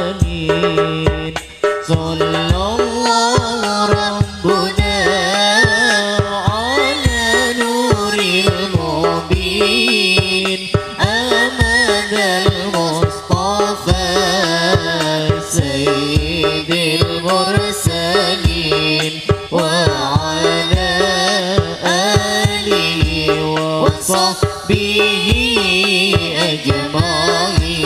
المرسلين صلى الله ربنا على نور المبين أحمد المصطفى سيد المرسلين وعلى آله وصحبه أجمعين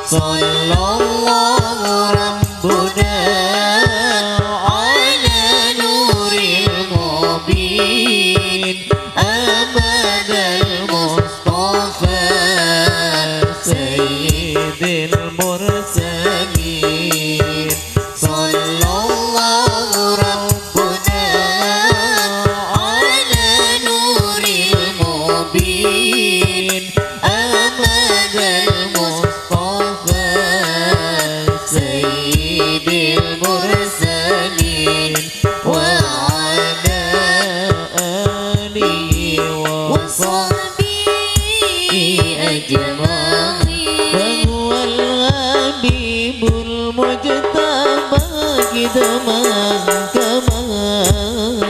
صلى الله ربنا على نور المبين أحمد المصطفى سيد المرسلين صلى الله ربنا على نور المبين أحمد المصطفى سيد المرسلين وعلى آله وصحبه أجمعين فهو الحبيب المجتبى كدما كمان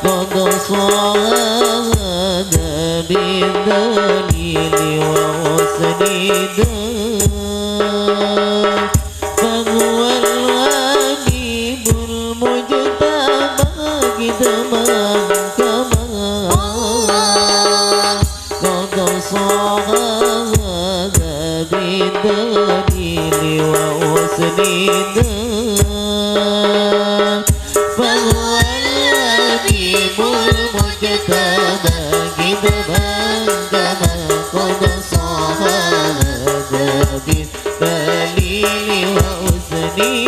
قد صعد بالدليل وأسندا فهو الحبيب المجتبى كدما كمان قد صعد بالدليل وأسندا فهو الحبيب المجتبى كدما كمان قد صعد بالدليل وأسندا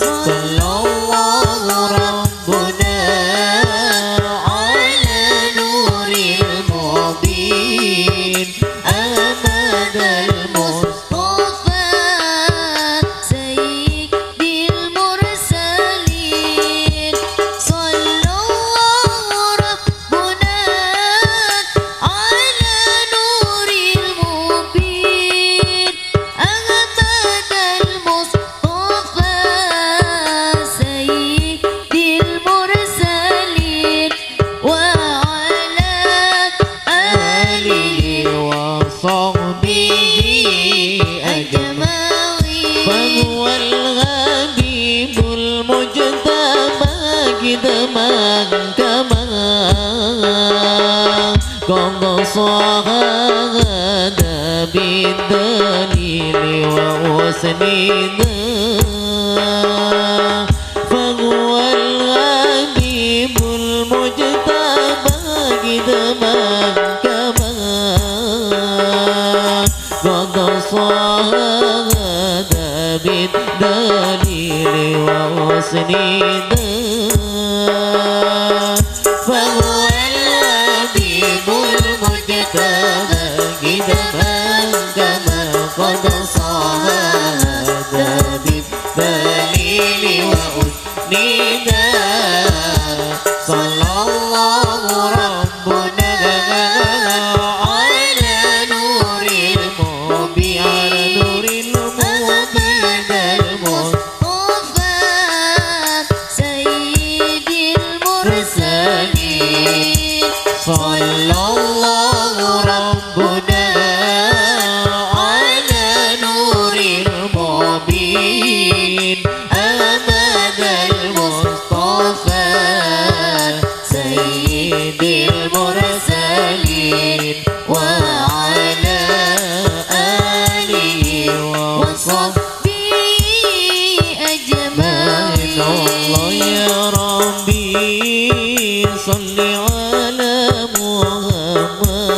صلى الله ربنا على نور المبين أحمد المصطفى سيد المرسلين صلى الله ربنا على نور المبين أحمد المصطفى سيد المرسلين وعلى آله وصحبه أجمعين فهو الحبيب المجتبى كدما كمان قد صعد بالدليل وأسندا فهو الحبيب المجتبى كدما كمان قد صعد بالدليل وأسندا فهو الحبيب المجتبى كدما كمان قد صعد بالدليل وأسندا صلى الله ربنا على نور المبين على نور المبين المصطفى سيد المرسلين صلى الله ربنا على نور المبين أحمد المصطفى سيد المرسلين وعلى آله وصحبه أجمعين الله يا ربي صل على محمد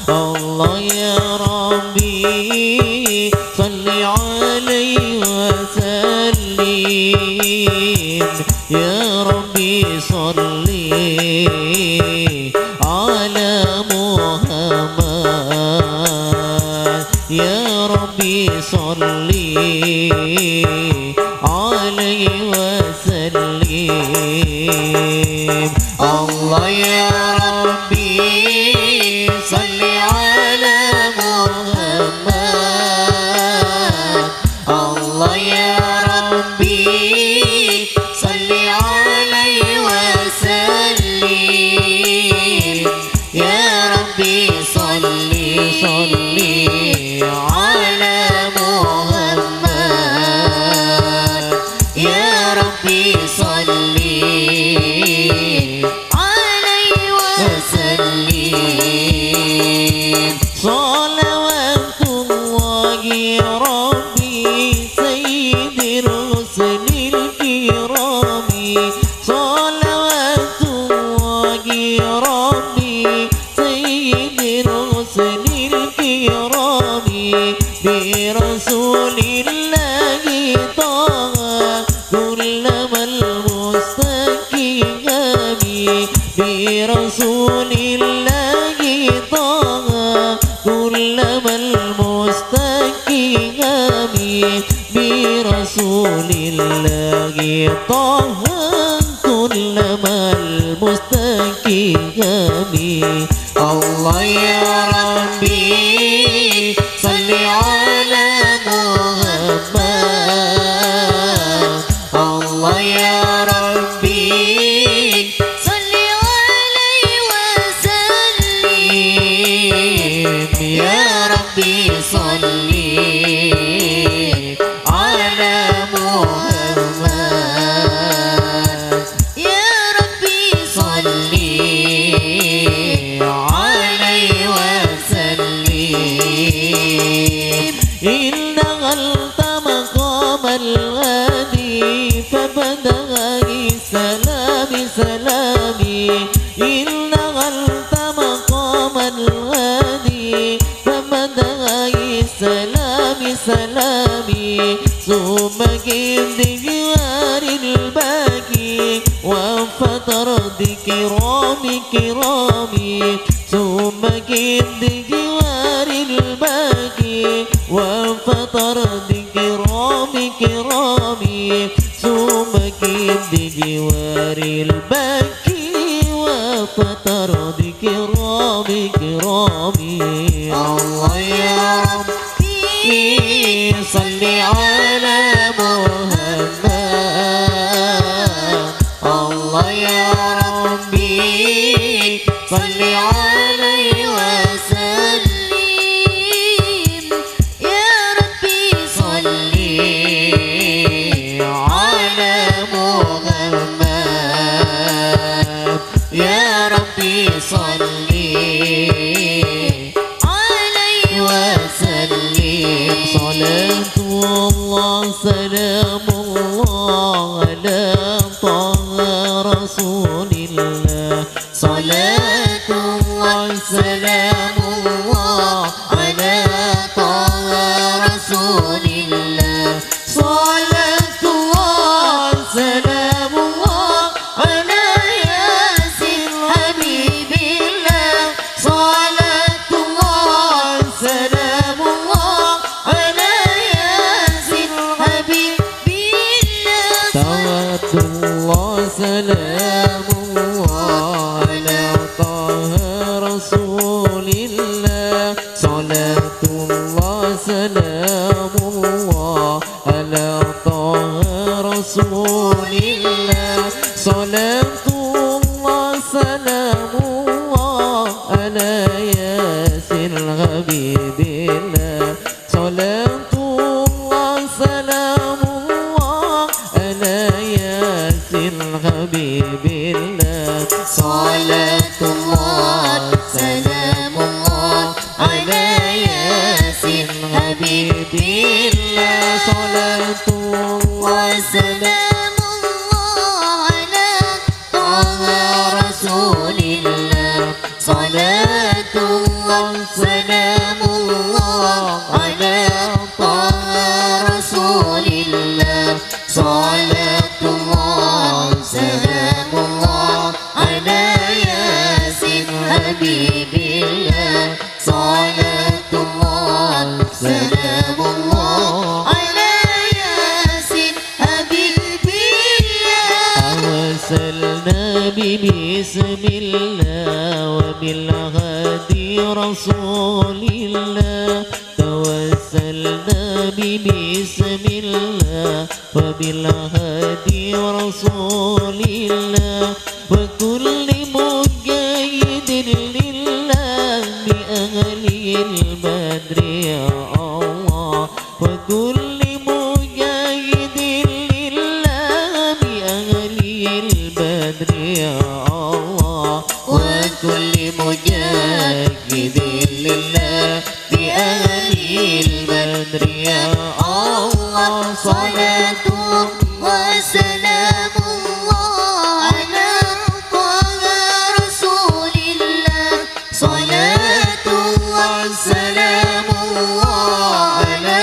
الله يا ربي صل عليه وسلم يا ربي صل على محمد يا ربي صل عليه وسلم الله يا ربي صل صلوات الله ربي سيد الرسل الكرام صلوات الله ربي سيد الرسل الكرام برسول الله طه كلما المستقيم برسول الله طه كلما المستقيم برسول الله طه كلما المستقيم الله يا ربي صل على محمد الله يا ربي صل عليه وسلم يا ربي صل على محمد يا ربي صل عليه وسلم إن دخلت مقام الغادي فبدأ سلامي سلامي إن دخلت مقام الغادي فبدأ سلامي سلامي ثم كنت جوار الباقي وفتر كرامي كرامي ثم كنت جوار الباقي وفتر كرامي كرامي ثم كنت جوار الباقي وفتر كرامي كرامي الله يا ربي صل على محمد الله يا ربي صل عليه وسلم يا ربي صل على محمد يا ربي صل عليه وسلم صلاة الله سلام الله على طه رسول الله صلاة الله سلام الله على طه رسول الله صلاة الله سلام الله على ياسين حبيب الله صلاة الله سلام الله على ياسين حبيب بالله صلاة الله سلام الله على طه رسول الله صلاة الله سلام الله على طه رسول الله صلاة الله سلام الله على ياسين حبيب الله صلاة الله سلام الله على ياسين حبيب الله صلاة الله سلام الله على ياسين حبيب الله صلاة الله سلام الله على طه رسول الله صلاة الله سلام الله على طه رسول الله صلاة الله سلام الله على ياسين حبيب الله صلاة الله سلام الله على ياسين حبيب الله توسلنا بسم الله وبالهادي رسول الله توسلنا بسم الله وبالهادي رسول الله وكل مجاهد لله بأهل البدر يا الله وكل مجاهد لله بأهل البدر يا الله وكل مجاهد لله بأهل البدر يا الله صلاة وسلام الله على طه رسول الله صلاة وسلام الله على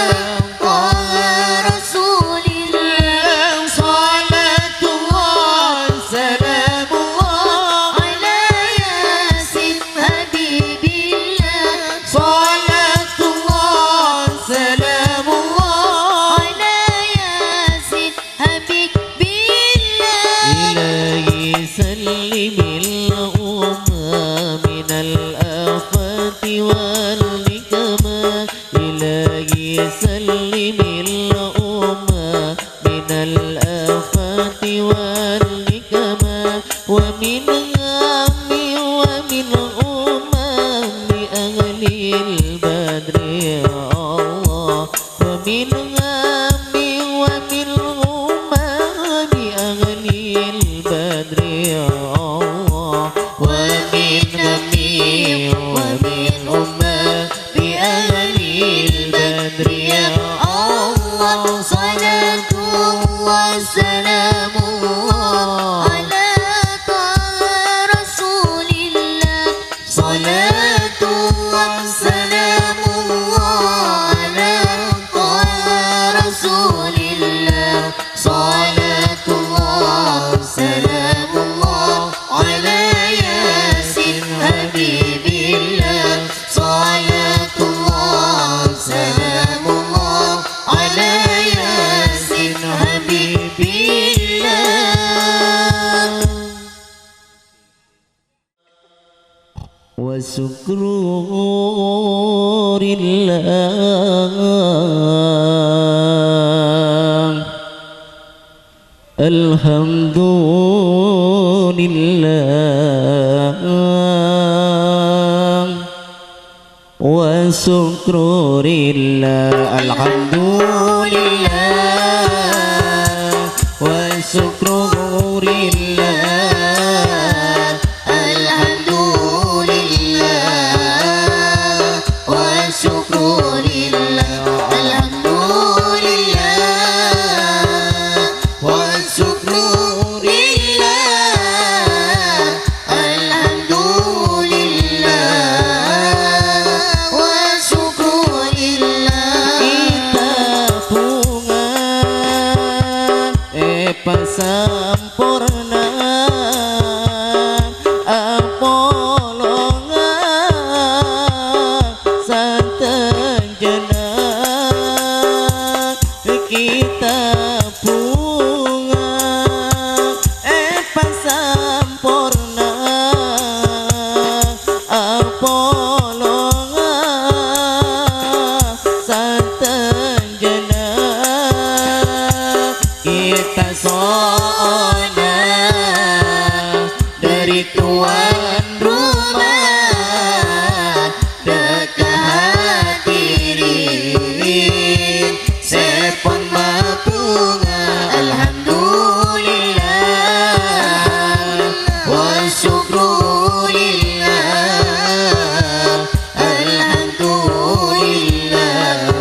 طه رسول الله صلاة الله سلام الله على ياسين حبيب الله صلاة الله سلام الله على ياسين حبيب الله إلهي سلم الأمة من الآفات والنكمات إلهي سلم الأمة من الآفات والنكمات ومن هم ومن أمم أهل البدر يا الله ومن هم ومن أمم أهل البدر يا الله ومن هم ومن أمم أهل البدر يا الله صلاة وسلام الله على طه رسول الله صلاة وسلام الله على طه رسول الله صلاة الله سلام الله على ياسين حبيب الله صلاة الله سلام الله على ياسين حبيب الله وشكر الله الحمد لله وشكر لله الحمد لله وشكر لله الحمد لله والشكر لله الحمد لله والشكر لله الحمد لله والشكر لله Kita sempurna apolongan satenjena kita bunga sempurna apolongan satenjena kita sona dari tuan rumah dekat hadirin sepon mapunga alhamdulillah wa syukrulillah alhamdulillah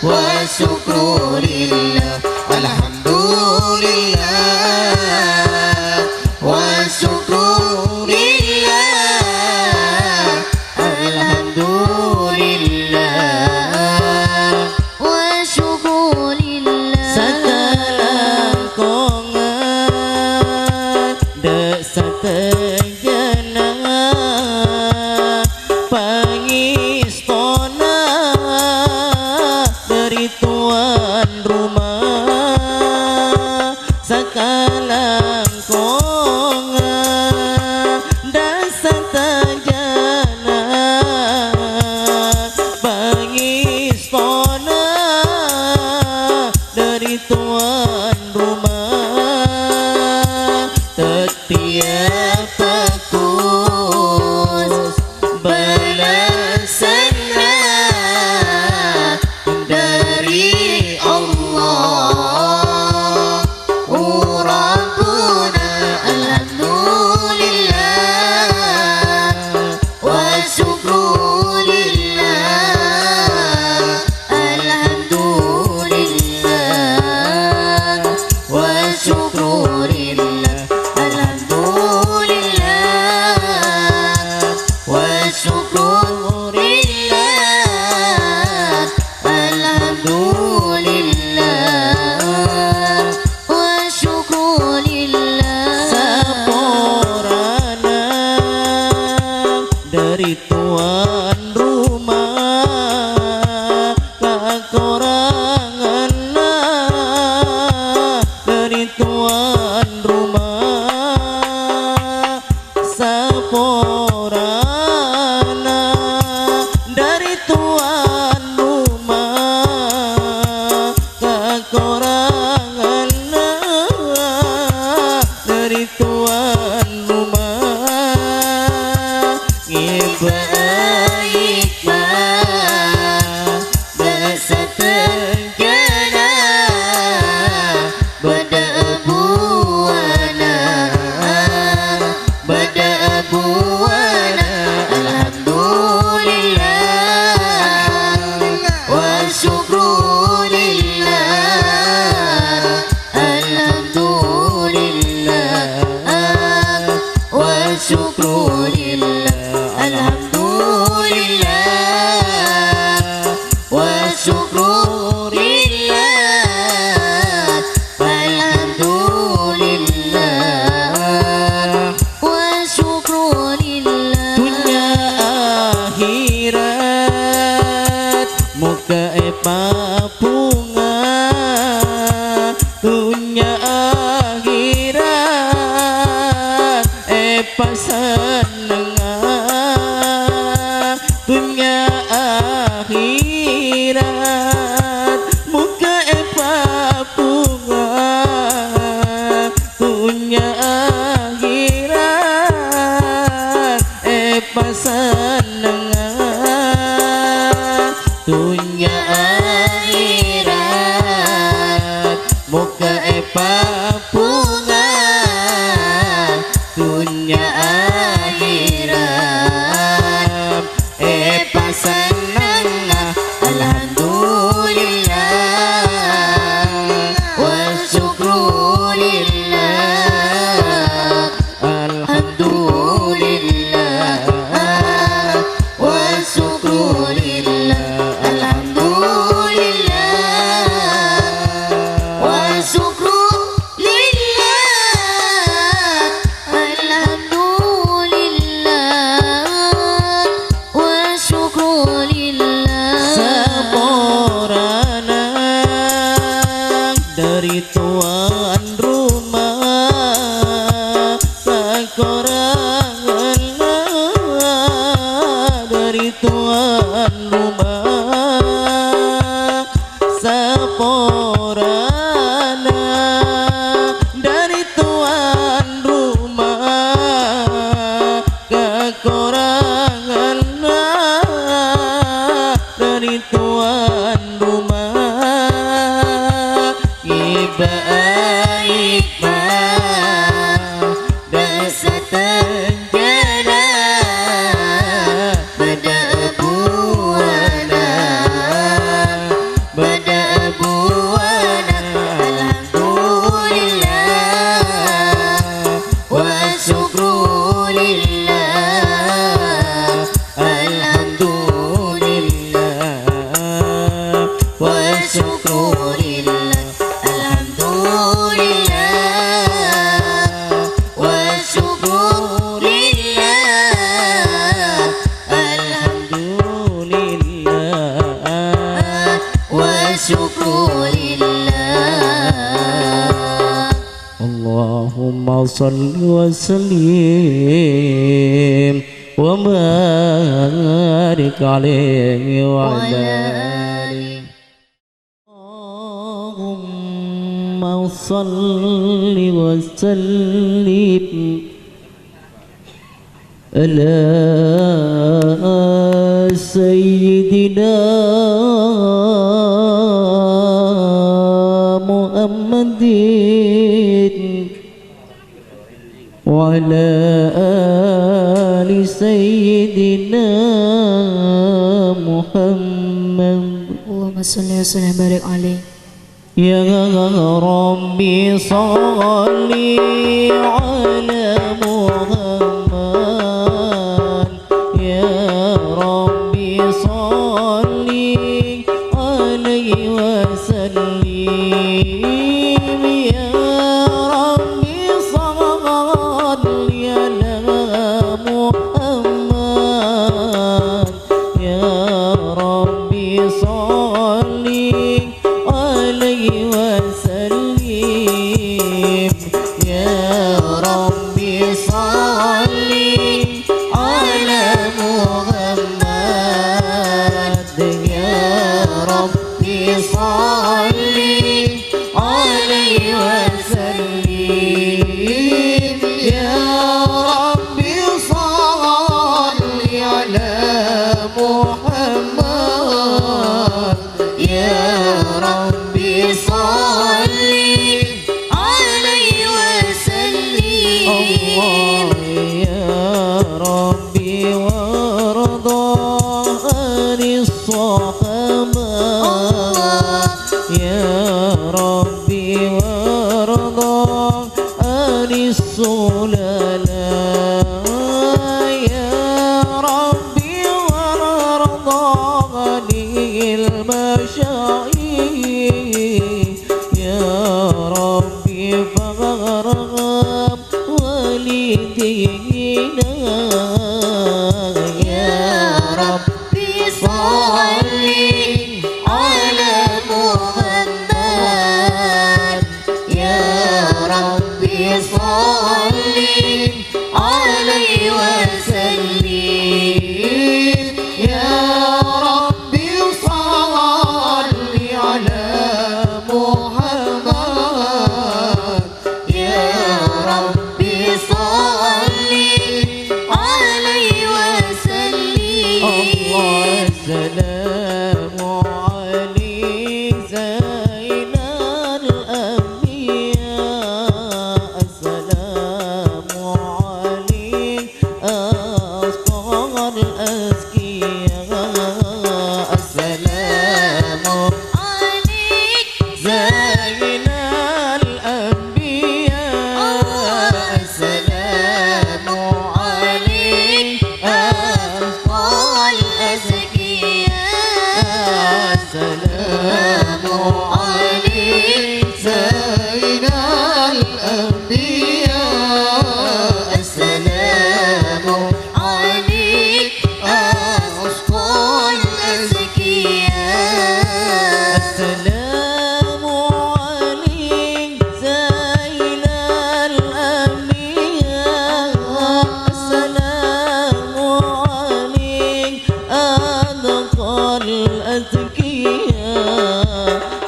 wa syukrulillah alhamdulillah wa syukrulillah alhamdulillah والشكر لله segala kongan desa tenjena pangistona dari tuan rumah segala kongan desa tenjena pangistona dari tuan rumah setiap bagus balasannya dari Allah Rabbuna alhamdulillah wa syukru tuan rumah kekurangan dari tuan rumah saporana dari tuan rumah kekurangan dari tuan rumah baik bahasa terjana pada abuana alhamdulillah wa syukrulillah alhamdulillah wa syukrulillah alhamdulillah wa syukrulillah alhamdulillah wa syukrulillah dunia akhirat muka papunga dunia akhirat pasanenga dunia akhirat muka papunga dunia akhirat pasanenga dunia akhirat muka papunga dunia akhirat pasanenga alhamdulillah wa syukrulillah alhamdulillah wa syukrulillah alhamdulillah wa syukrulillah alhamdulillah wa syukrulillah saporana dari tuan rumah kekurangan dari tuan rumah saporana dari tuan rumah kekurangan dari tuan rumah baik bahasa terjana pada abuana alhamdulillah wa syukrulillah alhamdulillah wa syukrulillah alhamdulillah wa syukrulillah alhamdulillah wa syukrulillah Allahumma salli wa sallim wa barik alaihi wa ala alihi Allahumma salli wa sallim ala sayyidina Muhammadin wa ala ali sayyidina Muhammad Allahumma salli wa sallim barik alaihi ya Rabbi salli ala Muhammad ya Rabbi salli alaihi wa sallim ya Rabbi salli ala Muhammad صل عليه وسلم يا ربي صل على محمد يا ربي صل عليه وسلم يا ربي صل على محمد يا ربي صل عليه وسلم الله يا ربي وارضى عن الصحابة يا ربي وارضى عن السللاء يا ربي وارضى عن المشايخ يا ربي فارغب والدينا يا ربي صل على محمد يا ربي صل عليه وسلم يا ربي صل على محمد يا ربي صل عليه وسلم الله السلام عليك زين الأنبياء السلام عليك أصغر الأزكياء السلام عليك زين الأنبياء السلام عليك أطفال أزكياء السلام عليك زين الأنبياء السلام عليك أطفال أزكياء السلام عليك زين الأنبياء السلام عليك أنقى الأزكياء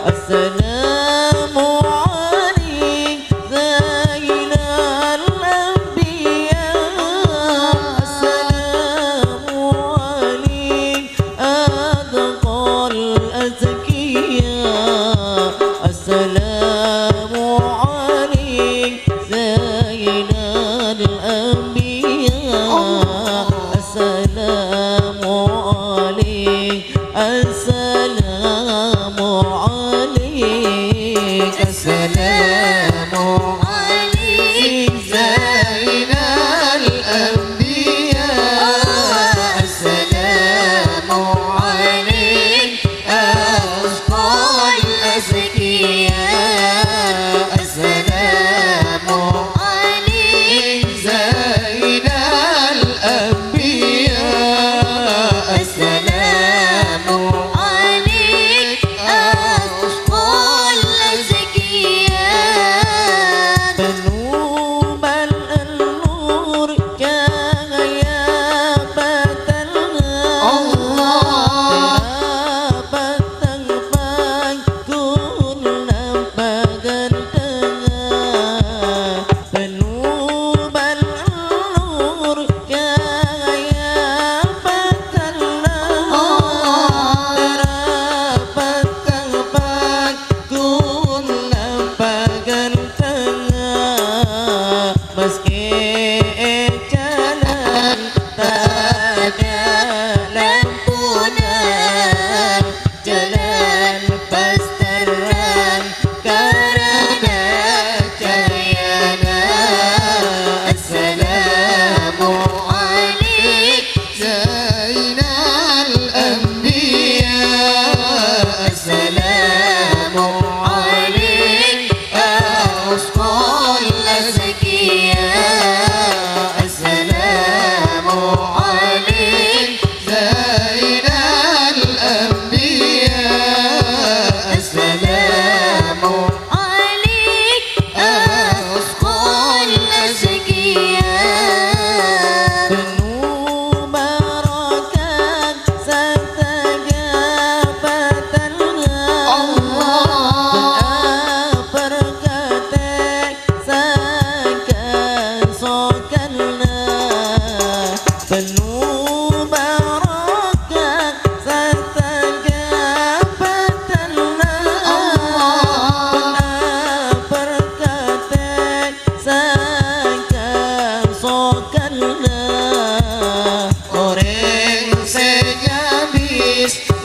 السلام عليك زين الأنبياء السلام عليك أنقى الأزكياء السلام عليك زين الأنبياء السلام عليك السلام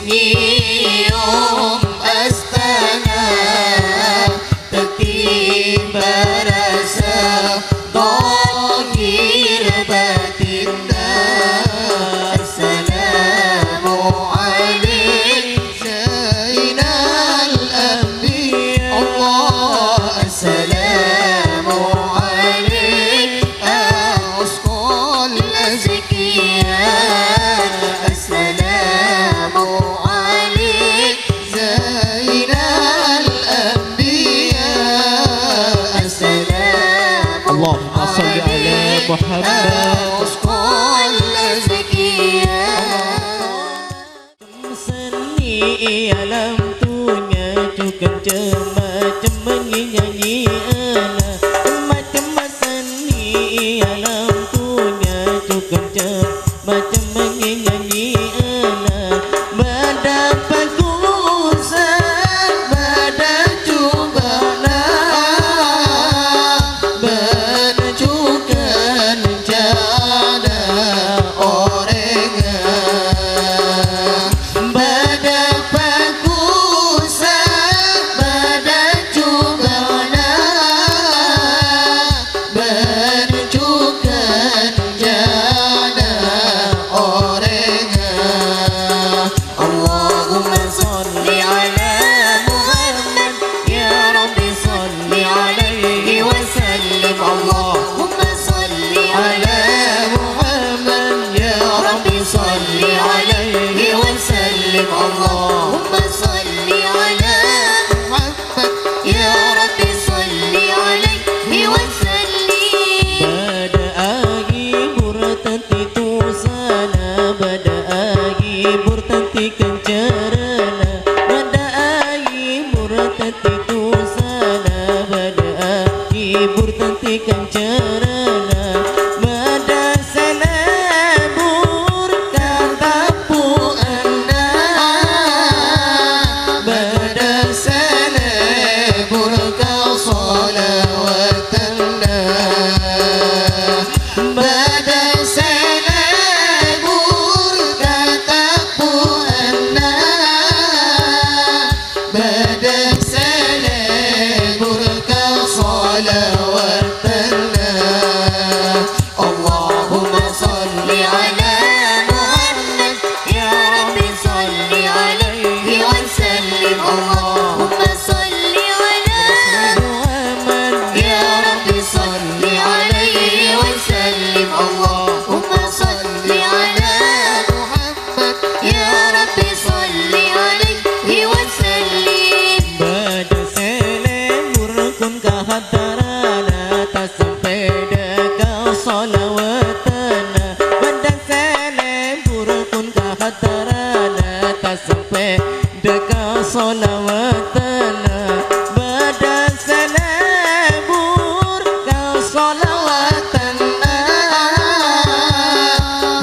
nyium astana tertiba rasa zahir batinna. Assalamualaikum Zainal Anbiya. Allah assalamualaikum Asqal Azkiya. Assalamualaikum Zainal Anbiya. Allahumma salli ala Muhammad. Asqal Azkiya. Seni alam tunya cukup macam menyanyi ana. Macam seni alam tunya cukup macam menyanyi ana. Mendapat kusan pada cubana, Menunjukkan jana orengan. Mendapat kusan pada cubana, menunjukkan jana orengan. Allahumma salli ala Muhammad, ya Rabbi salli alaihi wa sallim. Allahumma salli ala Muhammad, ya Rabbi salli alaihi wa sallim. Allahumma salli ala Muhammad, ya Rabbi salli alaihi wa sallim. pada akhir tanti tu sana, pada akhir tanti kencarana, pada akhir tanti tu sana, pada akhir tanti kencarana, pada selebur kata puana, Bada selebur kau salawatana. Bada selebur kata puana. Bada selebur kau salawatana. Allahumma salli ala Muhammad, ya Rabbi salli alaihi wa sallim. Allahumma salli ala Muhammad ya Rabbi salli alaihi wa sallim. Allahumma salli ala Muhammad, ya Rabbi salli alaihi wa sallim. pada selebur kun kahadarana, tak sampai dekau salawatana. Pada selebur kun kahadarana, tak sampai dekau salawatana. Pada selebur kau salawatana.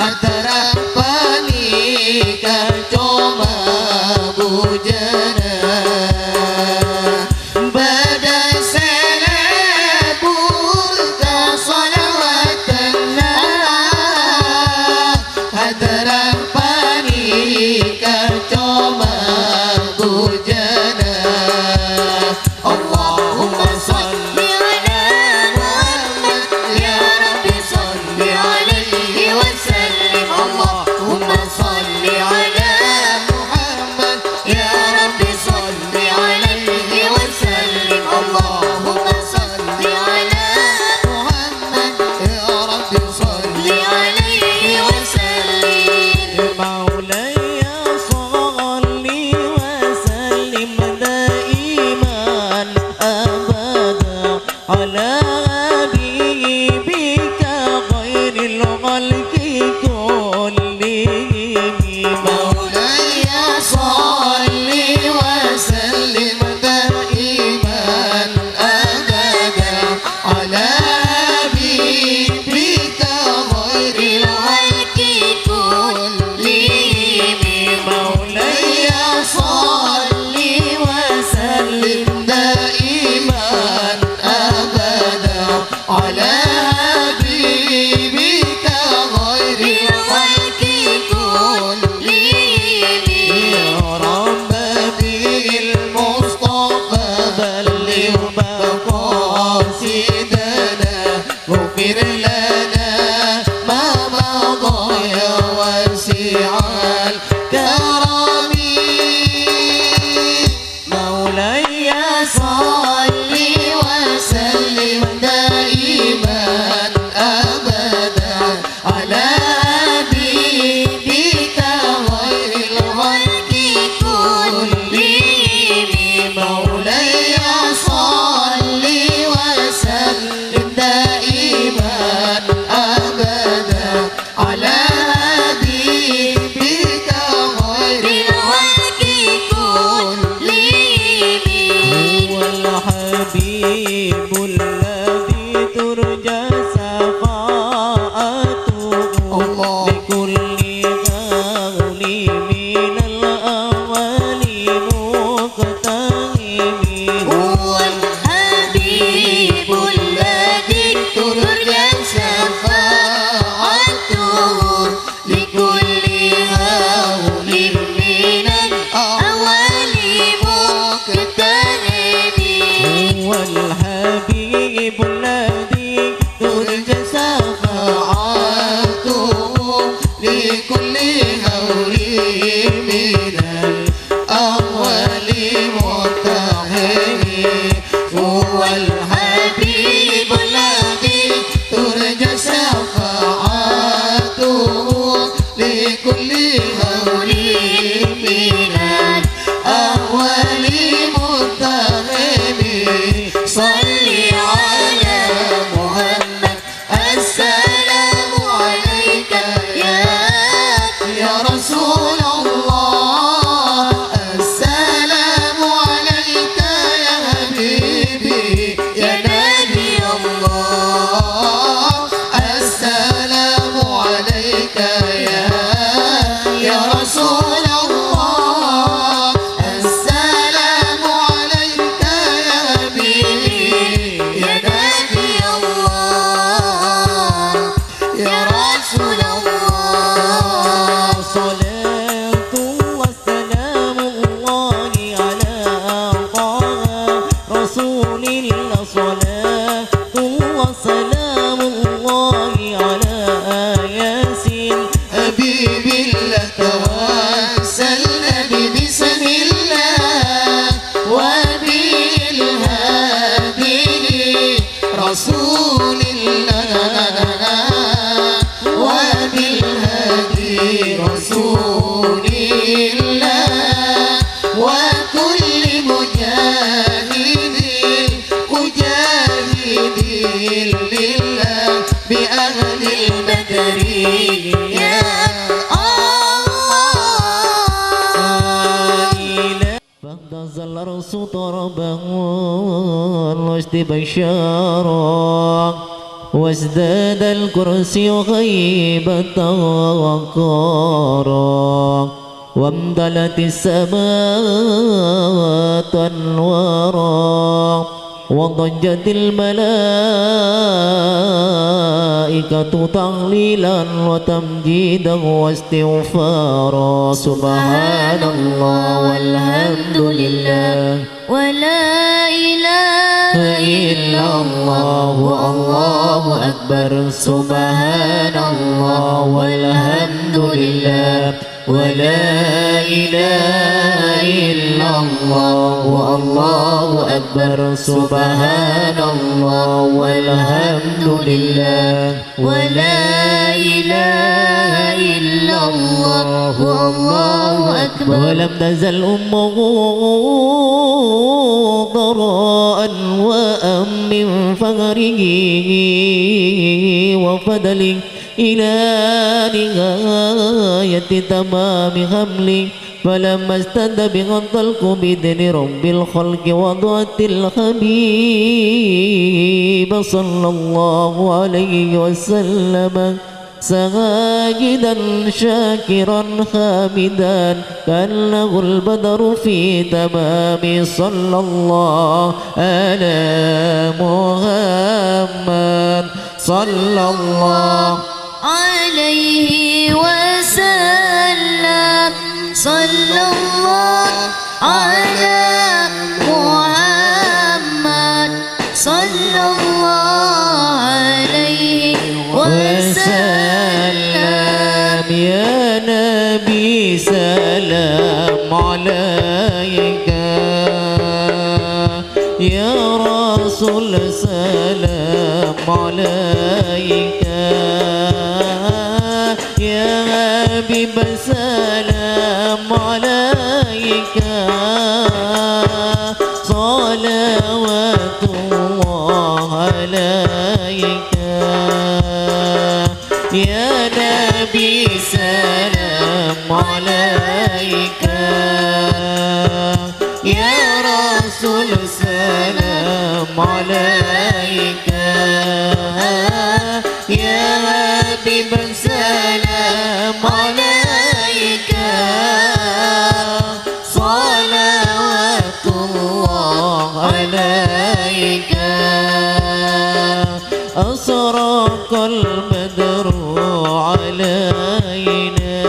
Hadarat panika coma bujana. Badai selebur kau salawatana. Hadarat panika coma bujana. Allahumma salli ala Muhammad, ya Rabbi salli alaihi wa sallim. Allahumma salli ala الحبيب الذي ترجى شفاعته لكل هول من الأول متهم هو الحبيب الذي ترجى شفاعته لكل هول من الأول متهم صل على محمد السلام عليك يا رسول الله السلام عليك يا حبيبي يا نبي الله السلام عليك يا رسول الله السلام عليك يا حبيبي يا نبي الله يا رسول الله صلاة وسلام الله على طه رسول الله صلاة وسلام الله على ياسين حبيب الله توسلنا بسم الله وبالهادي رسول الله وبالهادي رسول الله وكل مجاهد لله بأهل البدر يا فانتزل الرسول طربا واستبشارا وازداد الكرسي غيبة وقارا وامتلت السماوات أنوارا وضجت الملائكة تهليلا وتمجيدا واستغفارا سبحان الله والحمد لله ولا إله إلا الله الله أكبر سبحان الله والحمد لله ولا إله إلا الله الله أكبر سبحان الله والحمد لله ولا إله إلا الله الله أكبر ولم تزل أمه ضراء وأم من فقره وفضله إلى نهاية تمام حمله فلما استد بها الطلق بإذن رب الخلق وضعت الحبيب صلى الله عليه وسلم ساجدا شاكرا حامدا كأنه البدر في تمام صلى الله على محمد صلى الله عليه وسلم صلى الله على محمد صلى الله عليه وسلم يا نبي سلام عليك يا رسول سلام عليك يا حبيب سلام عليك صلوات الله عليك يا نبي سلام عليك يا رسول سلام عليك يا حبيب سلام عليك صلوات الله عليك أسرق البدر علينا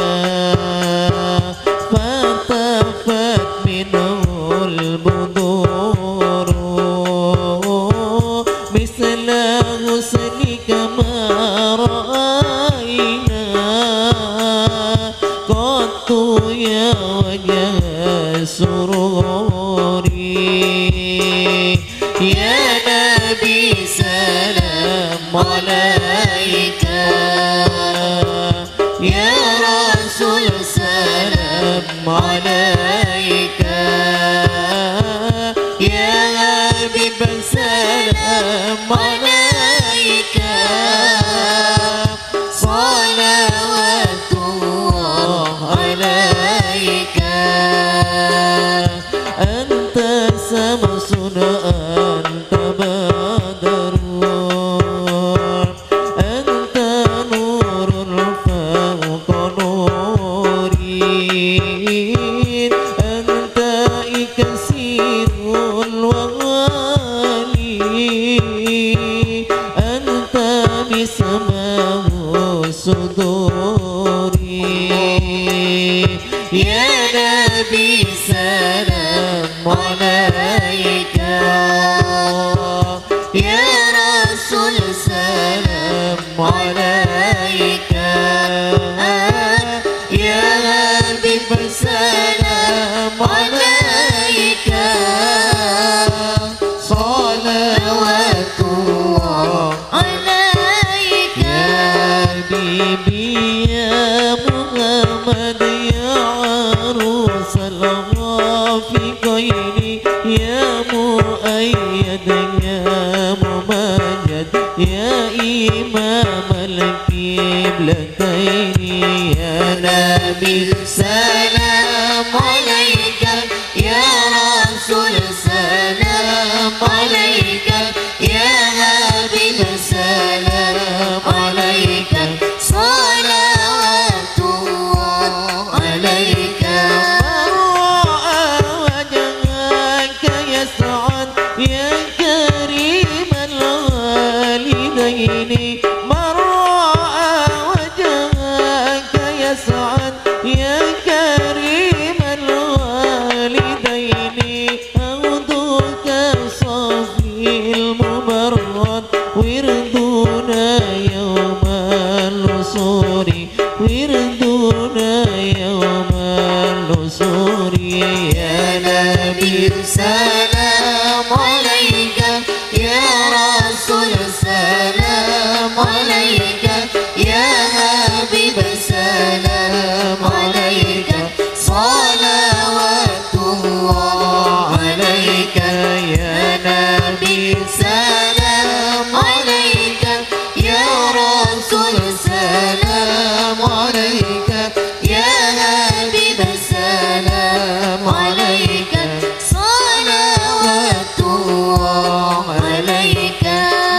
فتح يا وجه السرور يا نبي سلام عليك يا رسول سلام عليك يا حبيب سلام عليك صلوات الله عليك أنت شمس أنت بدر أنت نور فوق نوري أنت كثير الوالي أنت بسماه صدوري يا نبي سلام عليك يا رسول سلام عليك يا حبيب سلام عليك صلوات الله عليك يا حبيبي يا محمد يا عروس الغافقين يا مؤيد يا ممجد يا إمام القبلتين يا نبي سلام عليك يا رسول سلام عليك يا حبيب سلام عليك صلوات الله عليك وجهك يسعد يا كريم الوالدين من رأى وجهك يسعد يا كريم الوالدين عودك صافي المبرد وردنا يوم النصور وردنا يوم النصور يا نبي سلام عليك يا رسول سلام عليك يا حبيب سلام عليك صلوات الله عليك يا نبي سلام عليك يا رسول سلام عليك يا حبيب سلام عليك صلوات الله عليك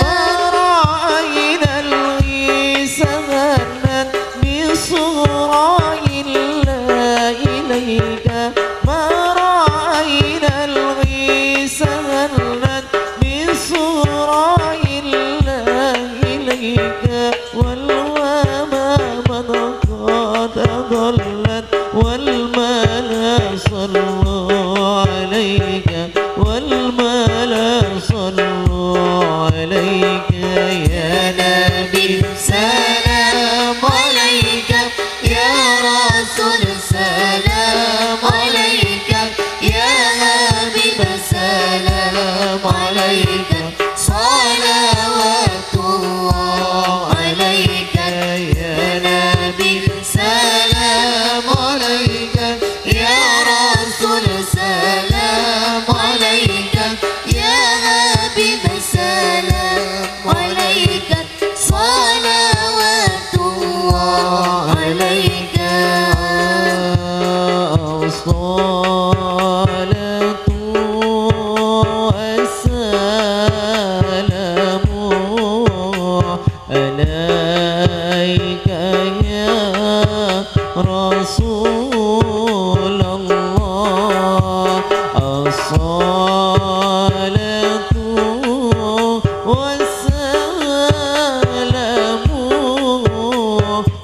ما رأينا الغيث غنت بصغرى إلا إليك ما رأينا الغيث غنت بصغرى إلا إليك والومام قد ضلت والملا صلوا عليك والملا صلوا عليك يا نبي سلام عليك يا رسول سلام عليك يا حبيب سلام عليك صلوات الله عليك يا نبي سلام عليك يا رسول سلام عليك يا حبيب سلام عليك صلوات الله عليك الصلاة والسلام عليك يا رسول الله الصلاة والسلام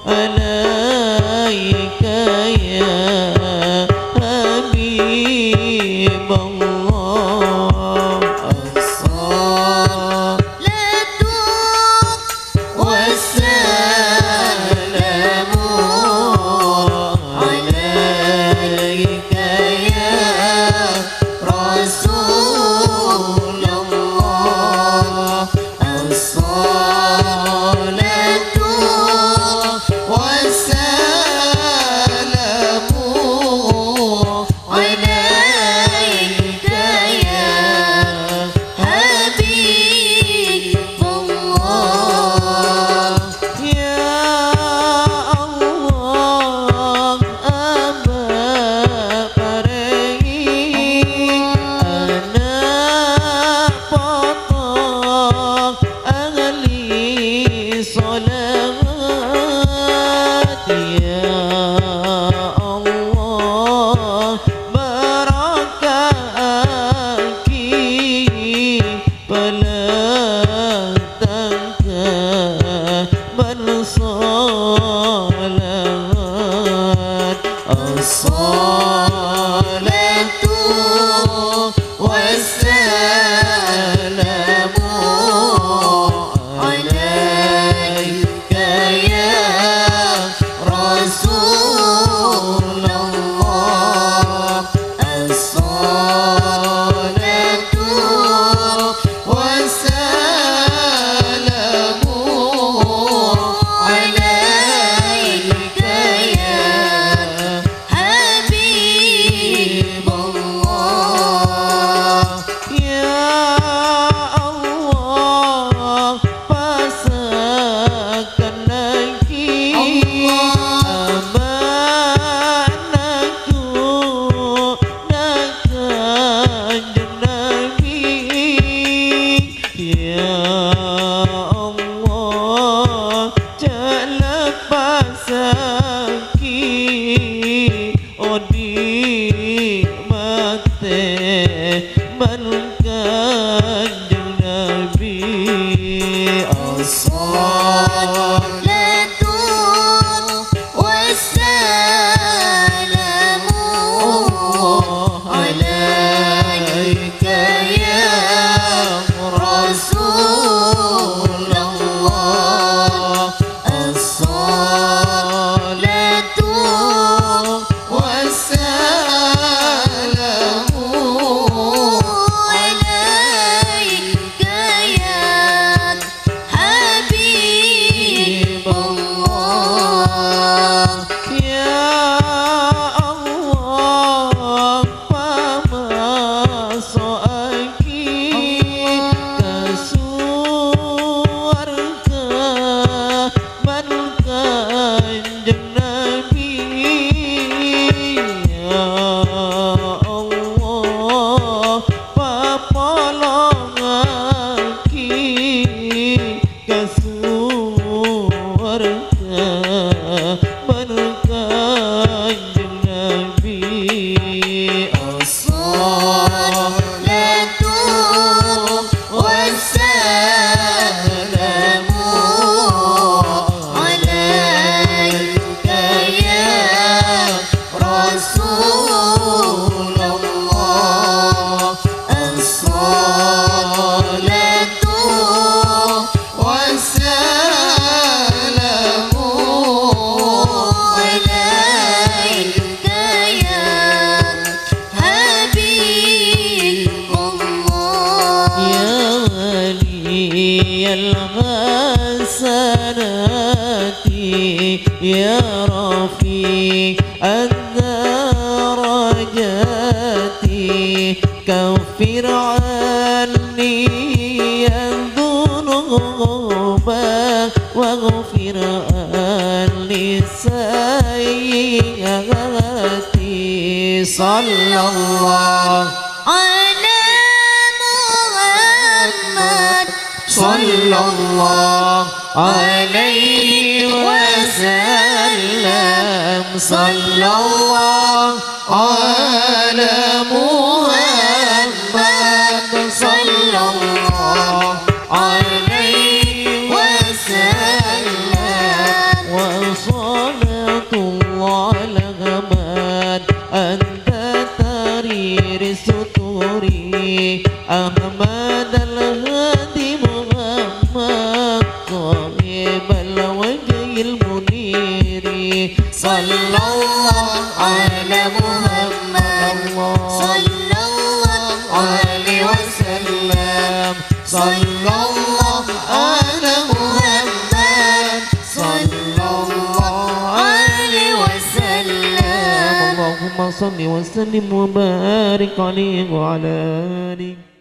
عليك يا حبيب والسلام عليك يا رسول الله الصلاة والسلام عليك يا حبيب الله Ya Allah, pasakan lagi amanahku dan kanjeng Nabi. Ya Allah, jangan pasaki odi mate kanjeng Nabi. الصلاة والسلام عليك يا رسول الله الصلاة والسلام عليك يا حبيب الله Ya Allah, pamasaki ke surga man kanjeng Nabi. Ya Allah, papolongaki ke surga man kanjeng Nabi. الصلاة والسلام عليك يا رسول الله الصلاة والسلام عليك يا حبيب الله Ya waliyal hasanati ya rafiq ad-darajati kaffir anni adh-dhunuba waghfir anni sayyiati. Sallallahu على محمد sallallahu alaihi wasallam. Sallallahu ala Muhammad sallallahu alaihi wasallam. Wa salatullah ala Muhammad anta tarir suturi Ahmad al-Hadi Muhammad Qahib al-wajhil muniri. sallallahu ala Muhammad sallallahu alaihi wasallam sallallahu ala Muhammad sallallahu alaihi wasallam Allahumma salli wa sallim wa barik alaihi wa ala alihi.